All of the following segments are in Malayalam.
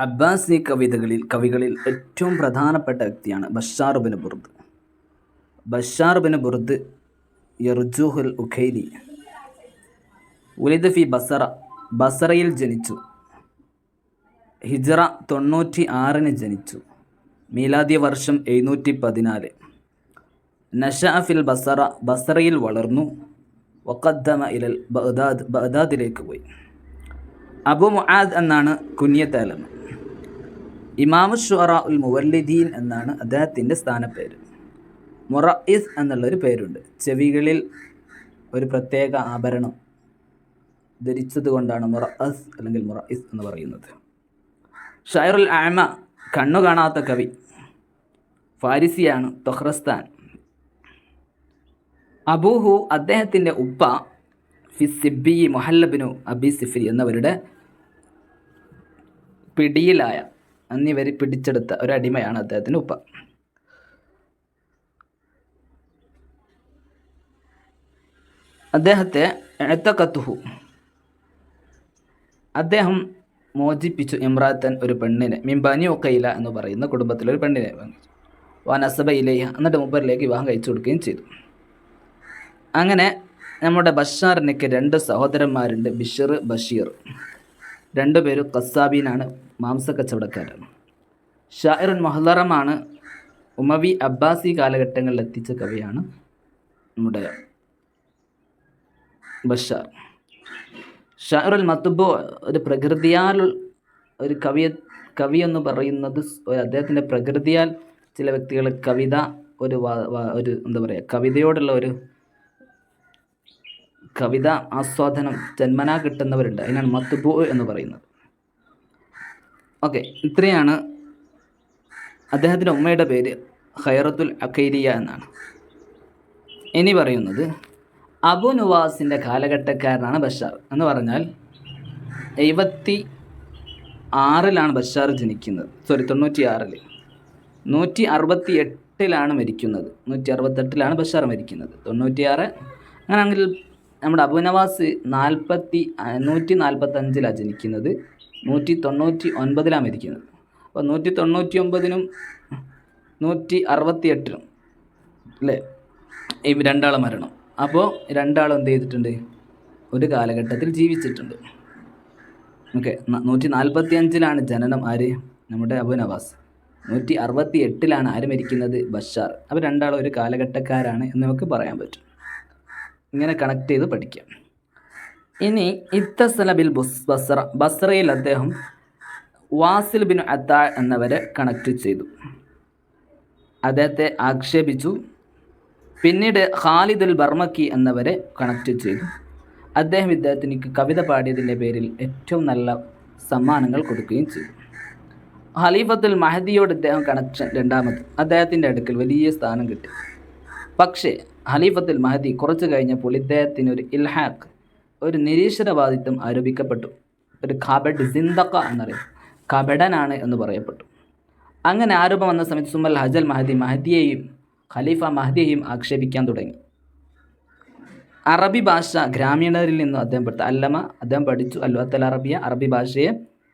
അബ്ബാസി കവികളിൽ ഏറ്റവും പ്രധാനപ്പെട്ട വ്യക്തിയാണ് Bashar bin Burd. Bashar bin Burd യർജൂഹുൽ ഉഖൈലി ഉലിദ് ഫി ബസറയിൽ ജനിച്ചു. ഹിജ്റ 96 ജനിച്ചു. മീലാദി വർഷം 714. നശഅ ഫിൽ ബസറയിൽ വളർന്നു. വഖദ്ദമ ഇലൽ ബഗ്ദാദിലേക്ക് പോയി. അബു മുആദ് എന്നാണ് കുനിയത്താലം. ഇമാമു ശുഅറാ ഉൽ മുവല്ലിദീൻ എന്നാണ് അദ്ദേഹത്തിൻ്റെ സ്ഥാനപ്പേര്. മുറഇസ് എന്നുള്ളൊരു പേരുണ്ട്. ചെവികളിൽ ഒരു പ്രത്യേക ആഭരണം ധരിച്ചത് കൊണ്ടാണ് മുറഅസ് അല്ലെങ്കിൽ മുറഇസ് എന്ന് പറയുന്നത്. ഷായറുൽ അഅമ, കണ്ണു കാണാത്ത കവി. ഫാരിസിയാണ്. തൊഹ്റസ്താൻ. അബൂഹു, അദ്ദേഹത്തിൻ്റെ ഉപ്പ ഫിസിബി മുഹല്ലബിനു അബി സിഫിരി എന്നവരുടെ പിടിയിലായ എന്നിവർ പിടിച്ചെടുത്ത ഒരു അടിമയാണ് അദ്ദേഹത്തിൻ്റെ ഉപ്പ. അദ്ദേഹത്തെ എഅ്തഖതുഹു, അദ്ദേഹം മോചിപ്പിച്ചു. ഇമ്രാത്തൻ, ഒരു പെണ്ണിനെ. മിൻ ബനി ഉഖൈല എന്ന് പറയുന്ന കുടുംബത്തിലൊരു പെണ്ണിനെ വാങ്ങിച്ചു. വനസബ ഇലൈഹ, എന്നിട്ട് മൂപ്പരിലേക്ക് വിവാഹം കഴിച്ചു കൊടുക്കുകയും ചെയ്തു. അങ്ങനെ നമ്മുടെ ബഷാറിനൊക്കെ 2 സഹോദരന്മാരുണ്ട്, ബിഷർ, ബഷീർ. 2 പേരും ഖസ്സാബീനാണ്, മാംസക്കച്ചവടക്കാരാണ്. ഷാഇറുൻ മുഹ്ലറമാണ്. ഉമവി അബ്ബാസി കാലഘട്ടങ്ങളിൽ എത്തിച്ച കവിയാണ് നമ്മുടെ ബഷാർ. ഷാഇറുൽ മത്ബൂ, ഒരു പ്രകൃതിയാൽ ഒരു കവി എന്ന് പറയുന്നത് അദ്ദേഹത്തിൻ്റെ പ്രകൃതിയാൽ ചില വ്യക്തികൾ കവിത ഒരു എന്താ പറയുക, കവിതയോടുള്ള ഒരു കവിത ആസ്വാദനം ജന്മനാ കിട്ടുന്നവരുണ്ട്. അതിനാണ് മത്ബൂ എന്ന് പറയുന്നത്. ഓക്കെ, ഇത്രയാണ്. അദ്ദേഹത്തിൻ്റെ ഉമ്മയുടെ പേര് ഖൈറത്തുൽ അഖൈരിയ എന്നാണ്. ഇനി പറയുന്നത് അബു നുവാസിൻ്റെ കാലഘട്ടക്കാരനാണ് ബഷാർ. എന്ന് പറഞ്ഞാൽ 76 ബഷാർ ജനിക്കുന്നത്. 96. 168 മരിക്കുന്നത്. 168 ബഷാർ മരിക്കുന്നത്. 96. അങ്ങനെയാണെങ്കിൽ നമ്മുടെ അബു നവാസ് 145 ജനിക്കുന്നത്. 199 മരിക്കുന്നത്. അപ്പോൾ 199 168 അല്ലേ, ഈ 2 മരണം. അപ്പോൾ 2 എന്ത് ചെയ്തിട്ടുണ്ട്, ഒരു കാലഘട്ടത്തിൽ ജീവിച്ചിട്ടുണ്ട്. ഓക്കെ, 145 ജനനം. ആര്? നമ്മുടെ അബു നവാസ്. 168 ആര് മരിക്കുന്നത്? ബഷാർ. അപ്പോൾ 2 ഒരു കാലഘട്ടക്കാരാണ് എന്ന് നമുക്ക് പറയാൻ പറ്റും. ഇങ്ങനെ കണക്ട് ചെയ്ത് പഠിക്കാം. ഇനി ഇത്തസല ബിൽ ബസ്രയിൽ അദ്ദേഹം വാസിൽ ബിൻ അത്താ എന്നവരെ കണക്ട് ചെയ്തു. അദ്ദേഹത്തെ ആക്ഷേപിച്ചു. പിന്നീട് ഖാലിദ് അൽ ബർമക്കി എന്നവരെ കണക്ട് ചെയ്തു. ഇദ്ദേഹത്തിന് കവിത പാടിയതിൻ്റെ പേരിൽ ഏറ്റവും നല്ല സമ്മാനങ്ങൾ കൊടുക്കുകയും ചെയ്തു. ഖലീഫത്തുൽ മഹദിയോട് ഇദ്ദേഹം കണക്ഷൻ 2ാമത്. അദ്ദേഹത്തിൻ്റെ അടുക്കൽ വലിയ സ്ഥാനം കിട്ടി. പക്ഷേ ഖലീഫത്തുൽ മഹദി കുറച്ച് കഴിഞ്ഞപ്പോൾ ഇദ്ദേഹത്തിന് ഒരു ഇൽഹാഖ്, ഒരു നിരീശ്വരവാദിത്വം ആരോപിക്കപ്പെട്ടു. ഒരു ഖബഡ് സിന്ദഖ എന്നറിയും, കപടനാണ് എന്ന് പറയപ്പെട്ടു. അങ്ങനെ ആരോപണം വന്ന സമയത്ത് സുമൽ ഹജൽ മഹദിയെയും ഖലീഫ മഹദിയെയും ആക്ഷേപിക്കാൻ തുടങ്ങി. അറബി ഭാഷ ഗ്രാമീണരിൽ നിന്നും അദ്ദേഹം പഠിച്ചു. അൽവത്തൽ അറബിയ, അറബി ഭാഷയെ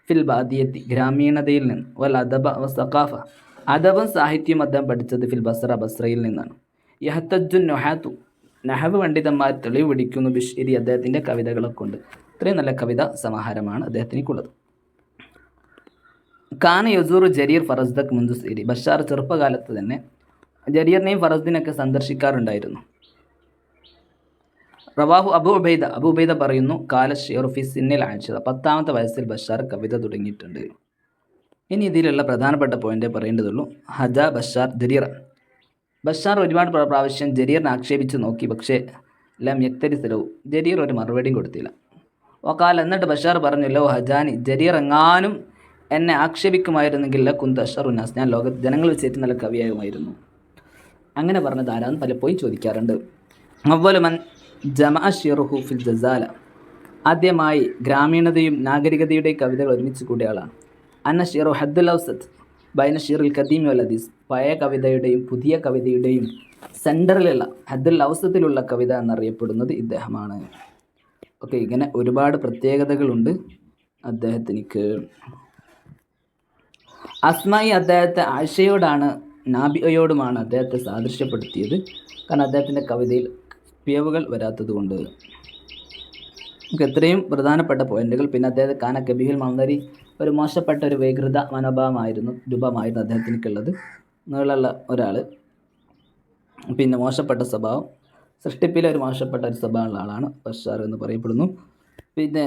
ഫിൽ ബാദിയത്തി, ഗ്രാമീണതയിൽ നിന്ന്. വൽ അദബ വ സഖാഫ, അദബും സാഹിത്യവും അദ്ദേഹം പഠിച്ചത് ഫിൽ ബസ്രയിൽ നിന്നാണ്. യഹ്തജുൻ നുഹാത്തു, നഹവ് പണ്ഡിതന്മാർ തെളിവ് പിടിക്കുന്നു ബിശ്ഇരി, അദ്ദേഹത്തിൻ്റെ കവിതകളെ കൊണ്ട്. ഇത്രയും നല്ല കവിത സമാഹാരമാണ് അദ്ദേഹത്തിനുള്ളത്. കാന യസൂറു ജരീർ ഫറസ്ദക് മുൻദുസീരി, ബഷാർ ചെറുപ്പകാലത്ത് തന്നെ ജരീറിനെയും ഫറസ്ദിനൊക്കെ സന്ദർശിക്കാറുണ്ടായിരുന്നു. റവാഹു അബു ഉബൈദ പറയുന്നു, കാല ഷിയർ ഫി സിന്നിൽ ആഴ്ച, 10ാമത്തെ വയസ്സിൽ ബഷാർ കവിത തുടങ്ങിയിട്ടുണ്ട്. ഇനി ഇതിലുള്ള പ്രധാനപ്പെട്ട പോയിൻ്റേ പറയേണ്ടതുള്ളൂ. ഹജ ബഷാർ ജരീർ. ബഷാർ ഒരുപാട് പ്രാവശ്യം ജരീറിനെ ആക്ഷേപിച്ച് നോക്കി. പക്ഷേ ലം യക്തരി സ്ഥലവും, ജരീർ ഒരു മറുപടിയും കൊടുത്തില്ല. വക്കാൽ, എന്നിട്ട് ബഷാർ പറഞ്ഞു, ലോ ഹജാനി, ജരീർ എങ്ങാനും എന്നെ ആക്ഷേപിക്കുമായിരുന്നെങ്കിൽ കുന്ത അഷറുനാസ്, ഞാൻ ലോകത്ത് ജനങ്ങൾ വെച്ചേറ്റ് നല്ല കവിയാകുമായിരുന്നു. അങ്ങനെ പറഞ്ഞത് ആരാന്ന് പലപ്പോഴും ചോദിക്കാറുണ്ട്. അവ്വലുമൻ ജമഅ ഷിറുഹു ഫിൽ ജസാല, ആദ്യമായി ഗ്രാമീണതയും നാഗരികതയുടെയും കവിതകൾ ഒരുമിച്ച് കൂടിയ ആളാണ്. അന്ന ഷിറു ഹദ്ദുൽ ഔസത്ത് ബൈന ഷിറുൽ ഖദീം വൽ ഹദീസ്, പഴയ കവിതയുടെയും പുതിയ കവിതയുടെയും സെൻറ്ററിലുള്ള ഹദ്ദുൽ ഔസത്തിലുള്ള കവിത എന്നറിയപ്പെടുന്നത് ഇദ്ദേഹമാണ്. ഓക്കെ, ഇങ്ങനെ ഒരുപാട് പ്രത്യേകതകളുണ്ട് അദ്ദേഹത്തിനിക്ക്. അസ്മായി അദ്ദേഹത്തെ ആയിഷയോടാണ് നാബിയയോടുമാണ് അദ്ദേഹത്തെ സാദൃശ്യപ്പെടുത്തിയത്. കാരണം അദ്ദേഹത്തിൻ്റെ കവിതയിൽ പിയവുകൾ വരാത്തത് കൊണ്ട്. നമുക്ക് എത്രയും പ്രധാനപ്പെട്ട പോയിന്റുകൾ. പിന്നെ അദ്ദേഹത്തെ കാന കബീഹുൽ മന്ദരി, ഒരു മോശപ്പെട്ട ഒരു വൈകൃത രൂപമായിരുന്നു അദ്ദേഹത്തിനുള്ളത്. നീളമുള്ള ഒരാൾ, പിന്നെ മോശപ്പെട്ട സ്വഭാവം, സൃഷ്ടിപ്പിലെ ഒരു മോശപ്പെട്ട ഒരു സ്വഭാവമുള്ള ആളാണ് ബഷാർ എന്ന് പറയപ്പെടുന്നു. പിന്നെ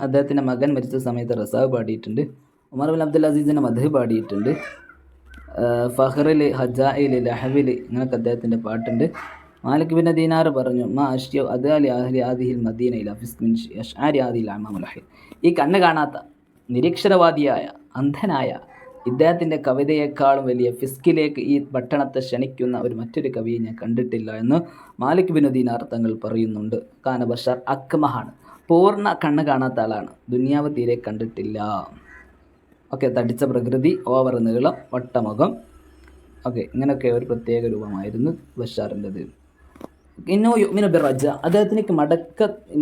അദ്ദേഹത്തിൻ്റെ മകൻ മരിച്ച സമയത്ത് റസാവ് പാടിയിട്ടുണ്ട്. ഉമർ ബിൻ അബ്ദുൽ അസീസിൻ്റെ മദ്ഹ് പാടിയിട്ടുണ്ട്. ഫഹ്റിൽ, ഹജായിൽ, ലഹവിൽ ഇങ്ങനെയൊക്കെ അദ്ദേഹത്തിൻ്റെ പാട്ടുണ്ട്. മാലിക് ബിൻ ദീനാർ പറഞ്ഞു, മാ അഷ്യ അദാലി അഹ്ലി ആദിഹിൽ മദീനയില ഫിസ്മിൻ അഷ്ആരി ആദിൽ അമാമുലഹിൽ. ഈ കണ്ണ് കാണാത്ത നിരീക്ഷരവാദിയായ അന്ധനായ ഇദ്ദേഹത്തിൻ്റെ കവിതയേക്കാളും വലിയ ഫിസ്കിലേക്ക് ഈ പട്ടണത്തെ ക്ഷണിക്കുന്ന മറ്റൊരു കവിയെ ഞാൻ കണ്ടിട്ടില്ല എന്ന് മാലിക് ബിൻ ദീനാർ തങ്ങൾ പറയുന്നുണ്ട്. കാന ബഷാർ അക്മഹാണ്, പൂർണ്ണ കണ്ണ് കാണാത്ത ആളാണ്, ദുനിയാവ് തീരെ കണ്ടിട്ടില്ല. ഓക്കെ, തടിച്ച പ്രകൃതി, ഓവർ നീളം, വട്ടമുഖം, ഓക്കെ, ഇങ്ങനെയൊക്കെ ഒരു പ്രത്യേക രൂപമായിരുന്നു ബഷാറിൻ്റെത്. ഇന്നോ യുമിനു ബിർറജ, അദ്ദേഹത്തിലേക്ക്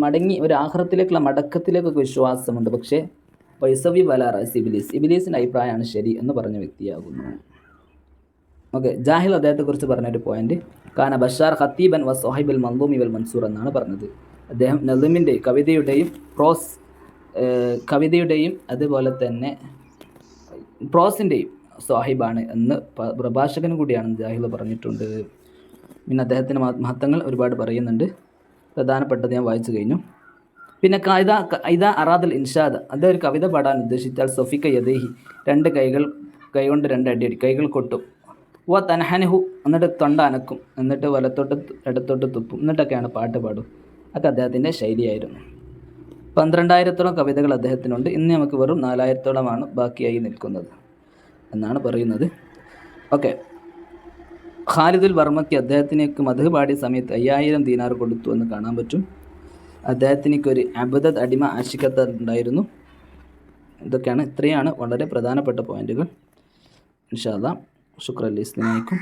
മടങ്ങി ഒരു ആഖിറത്തിലേക്കുള്ള മടക്കത്തിലേക്കൊക്കെ വിശ്വാസമുണ്ട്. പക്ഷേ വൈസവി വലാറസ് ഇബിലീസ്, ഇബിലീസിൻ്റെ അഭിപ്രായമാണ് ശരി എന്ന് പറഞ്ഞ വ്യക്തിയാകുന്നു. ഓക്കെ, ജാഹിൽ അദ്ദേഹത്തെക്കുറിച്ച് പറഞ്ഞൊരു പോയിന്റ്, കാന ബഷാർ ഖത്തീബൻ വ സോഹിബുൽ മൻദൂമി വൽ മൻസൂർ എന്നാണ് പറഞ്ഞത്. അദ്ദേഹം നളിമിൻ്റെ കവിതയുടെയും അതുപോലെ തന്നെ പ്രോസിൻ്റെയും സാഹിബാണ് എന്ന് പ്രഭാഷകനും കൂടിയാണെന്ന് ജാഹിൽ പറഞ്ഞിട്ടുണ്ട്. പിന്നെ അദ്ദേഹത്തിൻ്റെ മഹത്വങ്ങൾ ഒരുപാട് പറയുന്നുണ്ട്. പ്രധാനപ്പെട്ടത് ഞാൻ വായിച്ചു കഴിഞ്ഞു. പിന്നെ ഇതാ അറാദൽ ഇൻഷാദ്, അദ്ദേഹം ഒരു കവിത പാടാൻ ഉദ്ദേശിച്ചാൽ സൊഫിക്ക യദേഹി, കൈകൊണ്ട് 2 അടി, കൈകൾ കൊട്ടും. വ തൻഹനഹു, എന്നിട്ട് തൊണ്ട അനക്കും, എന്നിട്ട് വലത്തോട്ട് ഇടത്തോട്ട് തുപ്പും, എന്നിട്ടൊക്കെയാണ് പാട്ട് പാടും. അതൊക്കെ അദ്ദേഹത്തിൻ്റെ ശൈലിയായിരുന്നു. 12,000-ഓളം കവിതകൾ അദ്ദേഹത്തിനുണ്ട്. ഇന്ന് നമുക്ക് വെറും 4,000-ഓളമാണ് ബാക്കിയായി നിൽക്കുന്നത് എന്നാണ് പറയുന്നത്. ഓക്കെ, ഖാലിദുൽ വർമ്മയ്ക്ക് അദ്ദേഹത്തിനേക്ക് മദ്ഹ് പാടിയ സമയത്ത് 5,000 ദീനാർ കൊടുത്തു എന്ന് കാണാൻ പറ്റും. അദ്ദേഹത്തിനൊരു അബദത് അടിമ ആശിക്കത്ത് ഉണ്ടായിരുന്നു. ഇത്രയാണ് വളരെ പ്രധാനപ്പെട്ട പോയിന്റുകൾ. ഇൻഷാ അല്ലാഹ്. ശുക്രൻ ലിസ്നിക്കും.